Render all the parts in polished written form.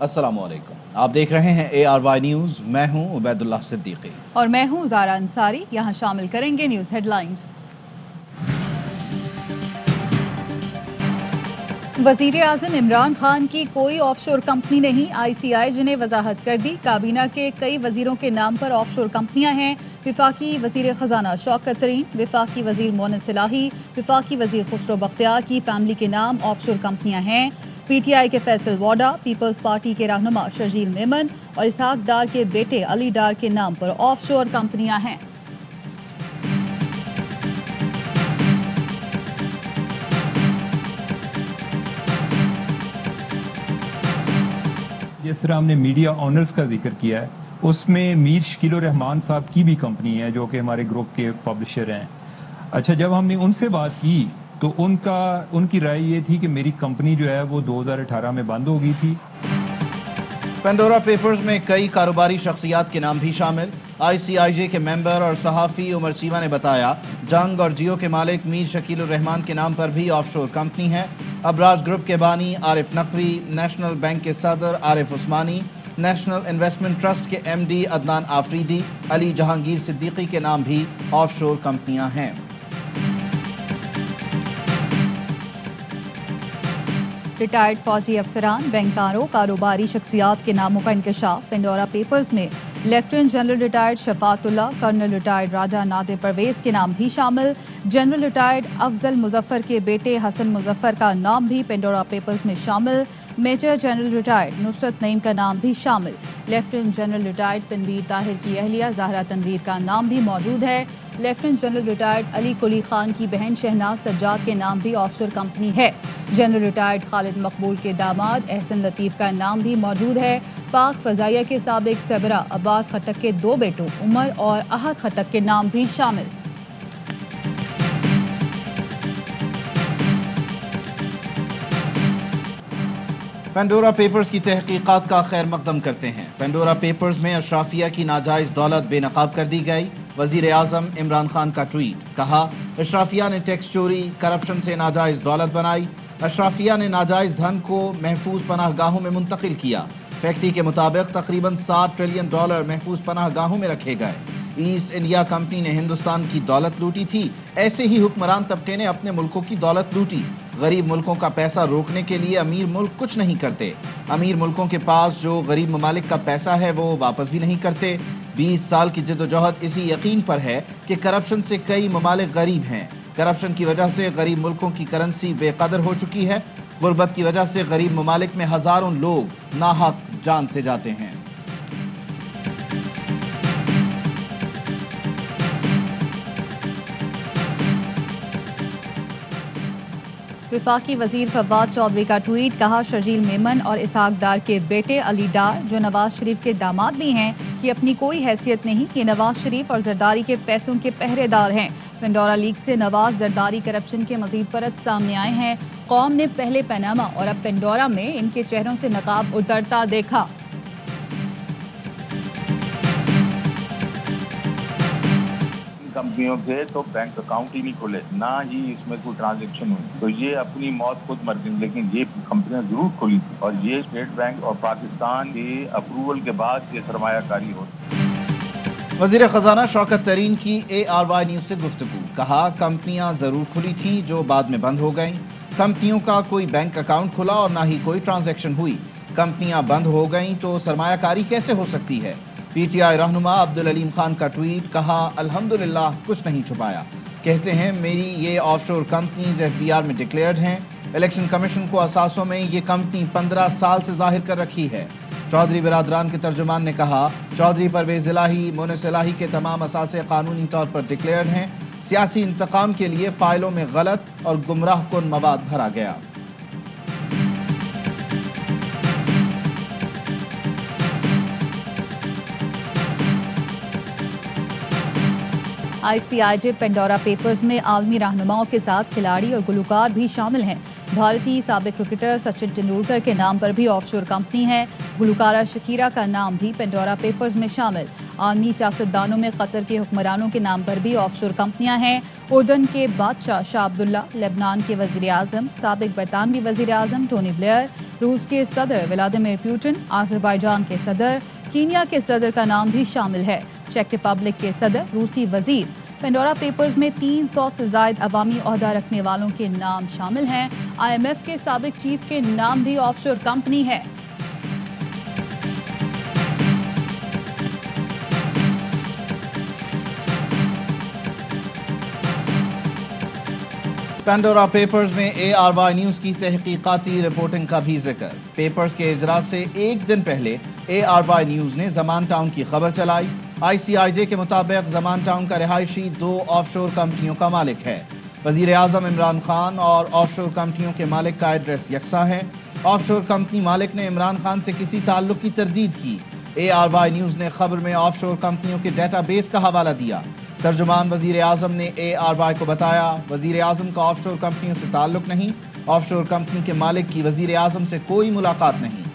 अस्सलाम वालेकुम, आप देख रहे हैं ARY न्यूज़। मैं हूं उबैदुल्लाह सिद्दीकी और मैं हूं ज़ारा अंसारी। यहाँ शामिल करेंगे न्यूज़ हेडलाइंस। वज़ीर आज़म इमरान खान की कोई ऑफशोर कंपनी नहीं, ICIJ ने वजाहत कर दी। काबीना के कई वजीरों के नाम पर ऑफशोर कंपनियां हैं। विफाकी वजीर खजाना शौकत तरीन, विफाकी वजीर मोहन सलाही, विफाकी वजीर खुसरो बख्तियार की फैमिली के नाम ऑफशोर कंपनियां हैं। PTI के फैसल वाडा, पीपल्स पार्टी के रहनुमा शर्जील मेमन और इसहाक डार के बेटे अली डार के नाम पर ऑफशोर कंपनियां हैं। जिस तरह हमने मीडिया ऑनर्स का जिक्र किया है, उसमें मीर शकील रहमान साहब की भी कंपनी है जो कि हमारे ग्रुप के पब्लिशर हैं। अच्छा, जब हमने उनसे बात की तो उनकी राय ये थी कि मेरी कंपनी जो है वो 2018 में बंद हो गई थी। पेंडोरा पेपर्स में कई कारोबारी शख्सियात के नाम भी शामिल। ICIJ के मेंबर और सहाफ़ी उमर चीमा ने बताया, जंग और जियो के मालिक मीर शकील रहमान के नाम पर भी ऑफशोर कंपनी है। अबराज ग्रुप के बानी आरिफ नकवी, नेशनल बैंक के सदर आरिफ उस्मानी, नेशनल इन्वेस्टमेंट ट्रस्ट के MD अदनान आफरीदी, अली जहांगीर सिद्दीकी के नाम भी ऑफशोर कंपनियां हैं। रिटायर्ड फौजी अफसरान, बैंकारों, कारोबारी शख्सियात के नामों का इंकशाफ। पेंडोरा पेपर्स में lieutenant general retired Shafatullah, colonel retired Raja Nadir Pervez के नाम भी शामिल। जनरल रिटायर्ड अफजल मुजफ्फर के बेटे हसन मुजफ्फर का नाम भी पेंडोरा पेपर्स में शामिल। Major general retired Nusrat Naeem का नाम भी शामिल। Lieutenant general retired Tanveer Tahir की अहलिया ज़हरा तनवीर का नाम भी मौजूद है। Lieutenant general retired Ali Quli Khan की बहन शहनाज सज्जाद के नाम भी ऑफशोर कंपनी है। जनरल रिटायर्ड खालिद मकबूल के दामाद एहसन लतीफ़ का नाम भी मौजूद है। पाक फ़ज़ाइया के साबिक सरबरा अब्बास खट्टक के 2 बेटों उमर और अहद खट्टक के नाम भी शामिल। पेंडोरा पेपर्स की तहकीकात का खैर मकदम करते हैं। पेंडोरा पेपर्स में अशराफिया की नाजायज़ दौलत बेनकाब कर दी गई। वज़ीर आज़म इमरान खान का ट्वीट, कहा अशराफिया ने टैक्स चोरी करप्शन से नाजायज़ दौलत बनाई। अशराफिया ने नाजायज़ धन को महफूज पनाहगाहों में मुंतकिल किया। फैक्ट्री के मुताबिक तकरीबन $7 ट्रिलियन महफूज पनाहगाहों में रखे गए। ईस्ट इंडिया कंपनी ने हिंदुस्तान की दौलत लूटी थी, ऐसे ही हुक्मरान तबके ने अपने मुल्कों की दौलत लूटी। गरीब मुल्कों का पैसा रोकने के लिए अमीर मुल्क कुछ नहीं करते। अमीर मुल्कों के पास जो गरीब ममालिक का पैसा है वो वापस भी नहीं करते। 20 साल की जद्दोजहद इसी यकीन पर है कि करप्शन से कई ममालिक गरीब हैं। करप्शन की वजह से गरीब मुल्कों की करेंसी बेकदर हो चुकी है। गुर्बत की वजह से गरीब ममालिक में हज़ारों लोग नाहक जान से जाते हैं। विफाकी वजीर फवाद चौधरी का ट्वीट, कहा शर्जील मेमन और इसहाक डार के बेटे अली डार, जो नवाज शरीफ के दामाद भी हैं, की अपनी कोई हैसियत नहीं। ये नवाज शरीफ और जरदारी के पैसों के पहरेदार हैं। पेंडोरा लीक से नवाज जरदारी करप्शन के मजीद परत सामने आए हैं। कौम ने पहले पनामा और अब पेंडोरा में इनके चेहरों से नकाब उतरता देखा। कंपनियों के तो बैंक अकाउंट ही नहीं खुले, ना ही इसमें कोई ट्रांजैक्शन हुई, तो ये अपनी मौत खुद मर गई। लेकिन ये कंपनियां जरूर खुली थी और ये स्टेट बैंक और पाकिस्तान के अप्रूवल के बाद ये सरमायाकारी होती। वज़ीर खजाना शौकत तरीन की ARY न्यूज़ से गुफ्तगू, कहा कंपनियां जरूर खुली थी जो बाद में बंद हो गईं। कंपनियों का कोई बैंक अकाउंट खुला और ना ही कोई ट्रांजैक्शन हुई। कंपनियां बंद हो गईं तो सरमायाकारी कैसे हो सकती है। PTI रहनुमा अब्दुल अलीम खान का ट्वीट, कहा अल्हम्दुलिल्लाह कुछ नहीं छुपाया। कहते हैं मेरी ये ऑफशोर कंपनीज FBR में डिक्लेयर्ड हैं। इलेक्शन कमीशन को असासों में ये कंपनी 15 साल से जाहिर कर रखी है। चौधरी बिरादरान के तर्जुमान ने कहा चौधरी परवेज इलाही, मोनस इलाही के तमाम असासे कानूनी तौर पर डिक्लेयर्ड हैं। सियासी इंतकाम के लिए फाइलों में गलत और गुमराह कुन मवाद भरा गया। ICIJ पेंडोरा पेपर्स में आलमी रहनुमाओं के साथ खिलाड़ी और गुलकार भी शामिल हैं। بھارتی سابق کرکٹر سچن تندولکر کے نام پر بھی آف شور کمپنی ہے۔ گلوکارہ شکیرا کا نام بھی پینڈورا پیپرز میں شامل۔ عالمی سیاستدانوں میں قطر کے حکمرانوں کے نام پر بھی آف شور کمپنیاں ہیں۔ اردن کے بادشاہ شاہ عبداللہ، لیبنان کے وزیر اعظم، سابق برطانوی وزیر اعظم ٹونی بلیئر، روس کے صدر ولادیمیر پوٹن، آذربائیجان کے صدر، کینیا کے صدر کا نام بھی شامل ہے۔ چیک ریپبلک کے صدر، روسی وزیر۔ پینڈورا پیپرز میں 300 سے زائد عوامی عہدہ رکھنے والوں کے نام شامل ہیں۔ IMF کے سابق چیف کے نام بھی آف شور کمپنی ہے۔ پینڈورا پیپرز میں ARY نیوز کی تحقیقاتی رپورٹنگ کا بھی ذکر۔ پیپرز کے اجراء سے ایک دن پہلے ARY نیوز نے زمان ٹاؤن کی خبر چلائی۔ ICIJ کے مطابق زمان ٹاؤن کا رہائشی 2 آف شور کمپنیوں کا مالک ہے۔ وزیر اعظم عمران خان اور آف شور کمپنیوں کے مالک کا ایڈریس یکساں ہے۔ آف شور کمپنی مالک نے عمران خان سے کسی تعلق کی تردید کی۔ ARY نیوز نے خبر میں آف شور کمپنیوں کے ڈیٹا بیس کا حوالہ دیا۔ ترجمان وزیر اعظم نے ARY کو بتایا، وزیر اعظم کا آف شور کمپنیوں سے تعلق نہیں، آف شور کمپنی کے مالک کی وزیر اعظم سے کوئی ملاقات نہیں۔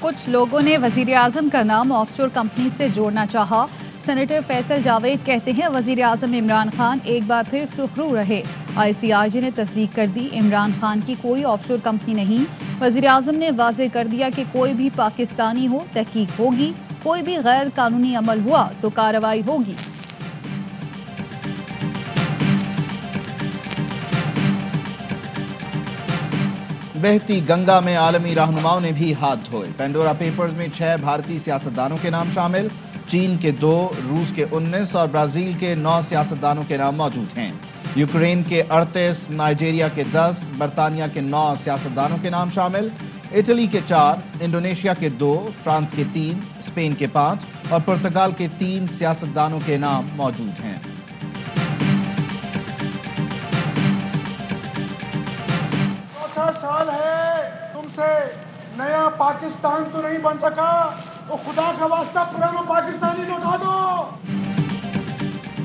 کچھ لوگوں نے وزیر اعظم کا نام آف شور کمپنی سے جوڑنا چاہا۔ سینیٹر فیصل جاوید کہتے ہیں وزیر اعظم عمران خان ایک بار پھر سرخرو رہے۔ ICIJ نے تصدیق کر دی، عمران خان کی کوئی آف شور کمپنی نہیں۔ وزیر اعظم نے واضح کر دیا کہ کوئی بھی پاکستانی ہو تحقیق ہوگی، کوئی بھی غیر قانونی عمل ہوا تو کارروائی ہوگی۔ بہتی گنگا میں عالمی رہنماؤں نے بھی ہاتھ دھوئے۔ پینڈورا پیپرز میں 6 بھارتی سیاستدانوں کے نام شامل، چین کے 2، روس کے 19 اور برازیل کے 9 سیاستدانوں کے نام موجود ہیں۔ یوکرین کے 38، نائجیریا کے 10، برطانیہ کے 9 سیاستدانوں کے نام شامل، اٹلی کے 4، انڈونیشیا کے 2، فرانس کے 3، اسپین کے 5 اور پرتگال کے 3 سیاستدانوں کے نام موجود ہیں۔ چوتھا سال ہے، تم سے نیا پاکستان تو نہیں بن سکا، وہ خدا کا واسطہ پرانا پاکستانی لوٹا دو۔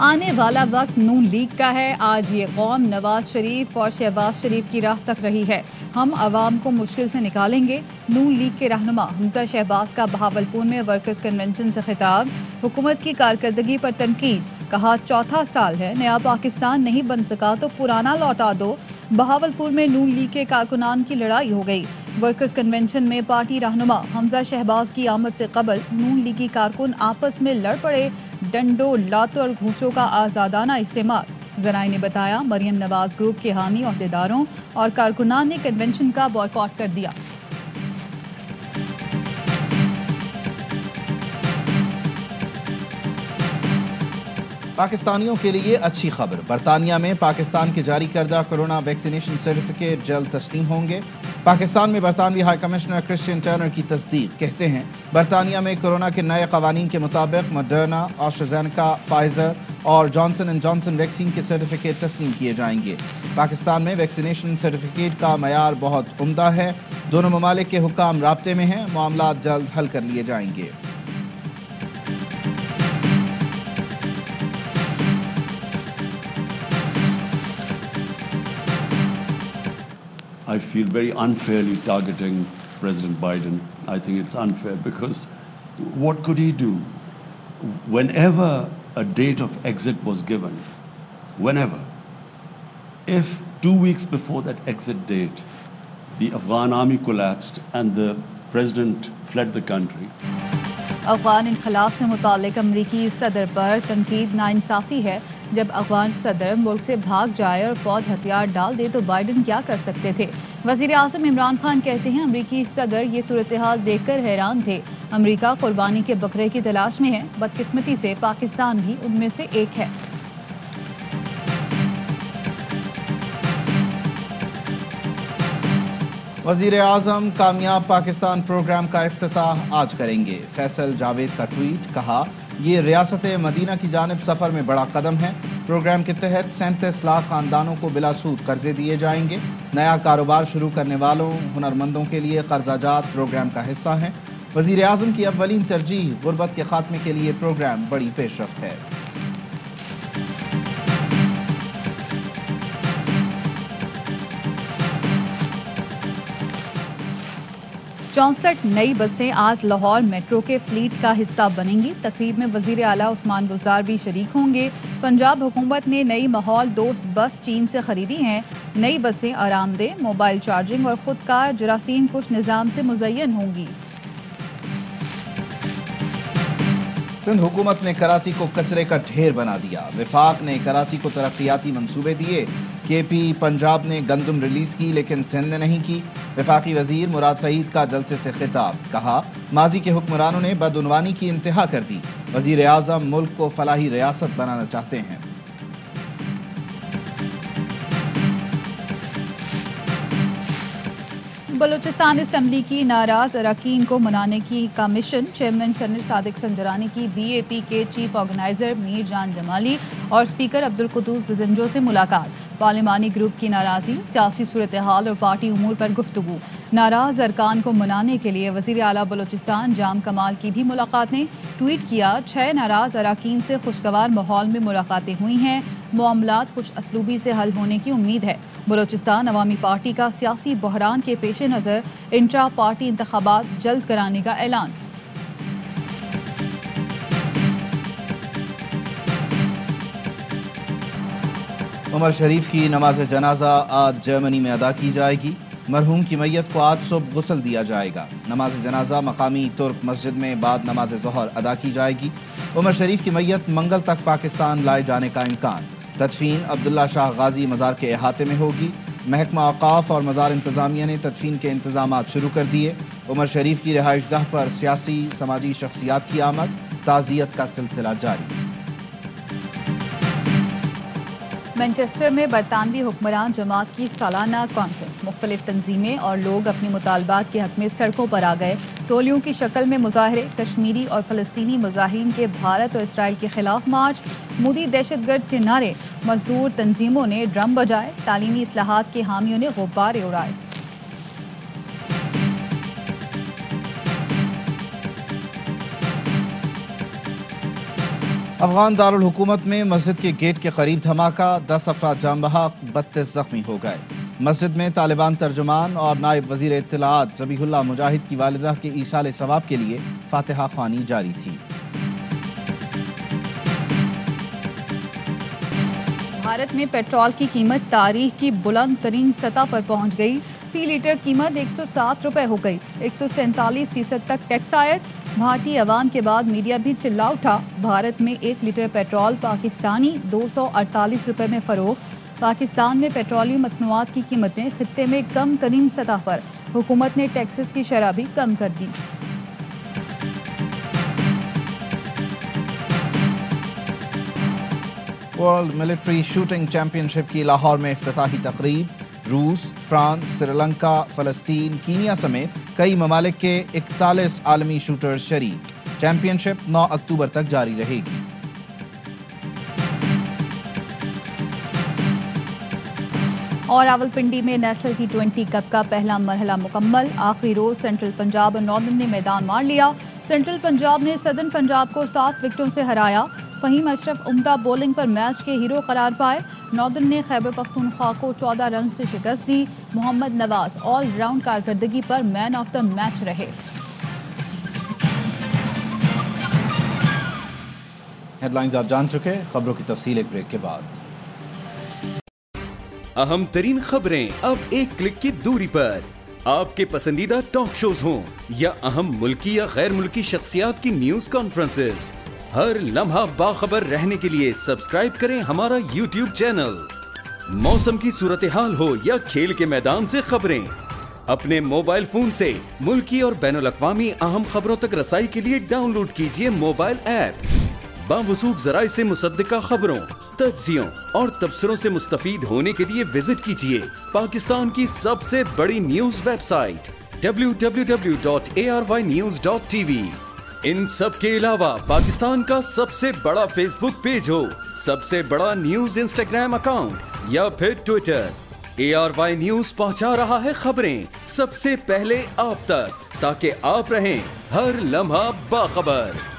آنے والا وقت نون لیگ کا ہے۔ آج یہ قوم نواز شریف اور شہباز شریف کی راہ تک رہی ہے۔ ہم عوام کو مشکل سے نکالیں گے۔ نون لیگ کے رہنما حمزہ شہباز کا بہاولپور میں ورکرز کنونشن سے خطاب، حکومت کی کارکردگی پر تنقید، کہا چوتھا سال ہے، نیا پاکستان نہیں بن سکا تو پرانا لوٹا دو۔ بہاولپور میں نون لیگ کے کارکنان کی لڑائی ہو گئی۔ ورکرز کنونشن میں پارٹی رہنما حمزہ شہباز کی آمد سے قبل نون لیگی کارکن آپس میں لڑ پڑے۔ ڈنڈوں، لاتوں اور گھوسوں کا آزادانہ استعمال۔ ذرائع نے بتایا مریم نواز گروپ کے حامی عہدیداروں اور کارکنان نے کنونشن کا بائیکاٹ کر دیا۔ پاکستانیوں کے لیے اچھی خبر، برطانیہ میں پاکستان کے جاری کردہ کورونا ویکسینیشن سرٹیفکیٹ جلد تسلیم ہوں گے۔ پاکستان میں برطانوی ہائی کمشنر کرسچین ٹرنر کی تصدیق، کہتے ہیں برطانیہ میں کورونا کے نئے قوانین کے مطابق مڈرنا، آسٹرازینیکا، فائزر اور جانسن اینڈ جانسن ویکسین کے سرٹیفکیٹ تسلیم کیے جائیں گے۔ پاکستان میں ویکسینیشن سرٹیفکیٹ کا معیار بہت عمدہ ہے۔ دونوں ممالک کے حکام رابطے میں ہیں، معاملات جلد حل کر لیے جائیں گے۔ I feel very unfairly targeting President Biden. I think it's unfair because what could he do? Whenever a date of exit was given, whenever, if 2 weeks before that exit date, the Afghan army collapsed and the president fled the country. Afghan انخلا سے متعلق امریکی صدر پر تنقید ناانصافی ہے۔ جب افغان صدر ملک سے بھاگ جائے اور فوج ہتھیار ڈال دے تو بائیڈن کیا کر سکتے تھے؟ وزیر اعظم عمران خان کہتے ہیں امریکی صدر یہ صورتحال دیکھ کر حیران تھے۔ امریکہ قربانی کے بکرے کی تلاش میں ہے، بدقسمتی سے پاکستان بھی ان میں سے ایک ہے۔ وزیر اعظم کامیاب پاکستان پروگرام کا افتتاح آج کریں گے۔ فیصل جاوید کا ٹویٹ، کہا یہ ریاست مدینہ کی جانب سفر میں بڑا قدم ہے۔ پروگرام کے تحت 37 لاکھ خاندانوں کو بلا سود قرضے دیے جائیں گے۔ نیا کاروبار شروع کرنے والوں، ہنرمندوں کے لیے قرضہ جات پروگرام کا حصہ ہیں۔ वज़ीर आज़म की अव्वलीन तरजीह गुर्बत के खात्मे के लिए प्रोग्राम बड़ी पेशरफ्त है। चौंसठ नई बसें आज लाहौर मेट्रो के फ्लीट का हिस्सा बनेंगी। तकरीब में वज़ीर आला उस्मान बुज़दार भी शरीक होंगे। पंजाब हुकूमत ने नई माहौल दोस्त बस चीन से खरीदी हैं। नई बसें आरामदेह, मोबाइल चार्जिंग और खुदकार जरासीम कुश निज़ाम से मुज़य्यन होंगी। सिंध हुकूमत ने कराची को कचरे का ढेर बना दिया। वफाक ने कराची को तरक्याती मंसूबे दिए। केपी पंजाब ने गंदम रिलीज की लेकिन सिंध ने नहीं की। वफाकी वजीर मुराद सईद का जलसे से खिताब, कहा माजी के हुक्मरानों ने बदउनवानी की इंतहा कर दी। वजीर आज़म मुल्क को फलाही रियासत बनाना चाहते हैं। बलूचिस्तान असम्बली की नाराज अरकान को मनाने की का mission. Chairman senator Sadiq Sanjrani की BAP के चीफ ऑर्गेनाइजर मीर जान जमाली और स्पीकर अब्दुल कुद्दूस बिजंजो से मुलाकात। पार्लिमानी ग्रुप की नाराज़ी, सियासी सूरत हाल और पार्टी उमूर पर गुफ्तगू। नाराज अरकान को मनाने के लिए वज़ीर आला बलूचिस्तान जाम कमाल की भी मुलाकातें। ट्वीट किया, 6 नाराज अरकान से खुशगवार माहौल में मुलाकातें हुई हैं। मामलात खुश असलूबी से हल होने की उम्मीद है। बलूचिस्तान अवामी पार्टी का सियासी बहरान के पेश नज़र इंट्रा पार्टी इंतखाबात जल्द कराने का ऐलान। उमर शरीफ की नमाज जनाजा आज जर्मनी में अदा की जाएगी। मरहूम की मैयत को आज सुबह गुस्ल दिया जाएगा। नमाज जनाजा मकामी तुर्क मस्जिद में बाद नमाज ज़ोहर अदा की जाएगी। उमर शरीफ की मैयत मंगल तक पाकिस्तान लाए जाने का इम्कान। तदफीन अब्दुल्ला शाह गाजी मज़ार के अहाते में होगी। महकमा औक़ाफ़ और मज़ार इंतज़ामिया ने तदफीन के इंतज़ामात शुरू कर दिए। उमर शरीफ की रिहाइश गाह पर सियासी समाजी शख्सियात की आमद, ताज़ियत का सिलसिला जारी। मैनचेस्टर में बरतानवी हुक्मरान जमात की सालाना कॉन्फ्रेंस। मुख्तलिफ तंजीमें और लोग अपने मुतालबात के हक में सड़कों पर आ गए। टोलियों की शक्ल में मुजाहरे, कश्मीरी और फ़लस्तीनी मुजाहिरीन के भारत और इसराइल के खिलाफ मार्च, मोदी दहशतगर्द के नारे। मजदूर तंजीमों ने ड्रम बजाए, तालीमी इस्लाहात के हामियों ने गुब्बारे उड़ाए। अफगान दारुल हुकूमत में मस्जिद के गेट के करीब धमाका, 10 अफराद जान बहक, 32 जख्मी हो गए। मस्जिद में तालिबान तर्जुमान और नायब वजीर इत्तलाआत ज़बीहुल्लाह मुजाहिद की वालिदा के ईसाल सवाब के लिए फातिहा ख्वानी जारी थी। भारत में पेट्रोल की कीमत तारीख की बुलंद तरीन सतह पर पहुंच गई। फी लीटर कीमत 107 रुपए हो गई। 147% तक टैक्स आयत। भारतीय अवाम के बाद मीडिया भी चिल्ला उठा। भारत में 1 लीटर पेट्रोल पाकिस्तानी 248 रुपए में फरोख्त। पाकिस्तान में पेट्रोलियम मसनूआत की कीमतें खित्ते में कम तरीन सतह पर। हुकूमत ने टैक्सेस की शरह भी कम कर दी। वर्ल्ड मिलिट्री शूटिंग चैंपियनशिप की लाहौर में इफ्तिताही तकरीब। रूस, फ्रांस, श्रीलंका, फ़लस्तीन, कीनिया समेत कई ममालिक के 41 आलमी शूटर्स शरीक। चैंपियनशिप 9 अक्टूबर तक जारी रहेगी। और रावलपिंडी में नेशनल T20 कप का पहला मरहला मुकम्मल। आखिरी रोज सेंट्रल पंजाब और नॉर्दर्न ने मैदान मार लिया। सेंट्रल पंजाब ने सदर्न पंजाब को 7 विकेटों से हराया। फहीम अशरफ उम्दा बॉलिंग पर मैच के हीरो करार पाए। नॉर्दर्न ने खैबर पख्तूनख्वा को 14 रन से शिकस्त दी। मोहम्मद नवाज ऑल राउंड कारकर्दगी पर मैन ऑफ द मैच रहे। हेडलाइंस आप जान चुके, खबरों की तफसील एक ब्रेक के बाद। अहम तरीन खबरें अब एक क्लिक की दूरी पर। आपके पसंदीदा टॉक शोज हों या अहम मुल्की या गैर मुल्की शख्सियात की न्यूज कॉन्फ्रेंसेस, हर लम्हा बाखबर रहने के लिए सब्सक्राइब करें हमारा YouTube चैनल। मौसम की सूरत हाल हो या खेल के मैदान से खबरें, अपने मोबाइल फोन से मुल्की और बैनुल-अक़वामी अहम खबरों तक रसाई के लिए डाउनलोड कीजिए मोबाइल ऐप। बावसूख ज़राए से मुसद्दिका खबरों, तज्ज़ियों और तबसरों से मुस्तफ़ीद होने के लिए विजिट कीजिए पाकिस्तान की सबसे बड़ी न्यूज वेबसाइट www.arynews.tv। इन सब के अलावा पाकिस्तान का सबसे बड़ा फेसबुक पेज हो, सबसे बड़ा न्यूज इंस्टाग्राम अकाउंट या फिर ट्विटर, ARY न्यूज पहुंचा रहा है खबरें सबसे पहले आप तक। ताकि आप रहें हर लम्हा बाखबर।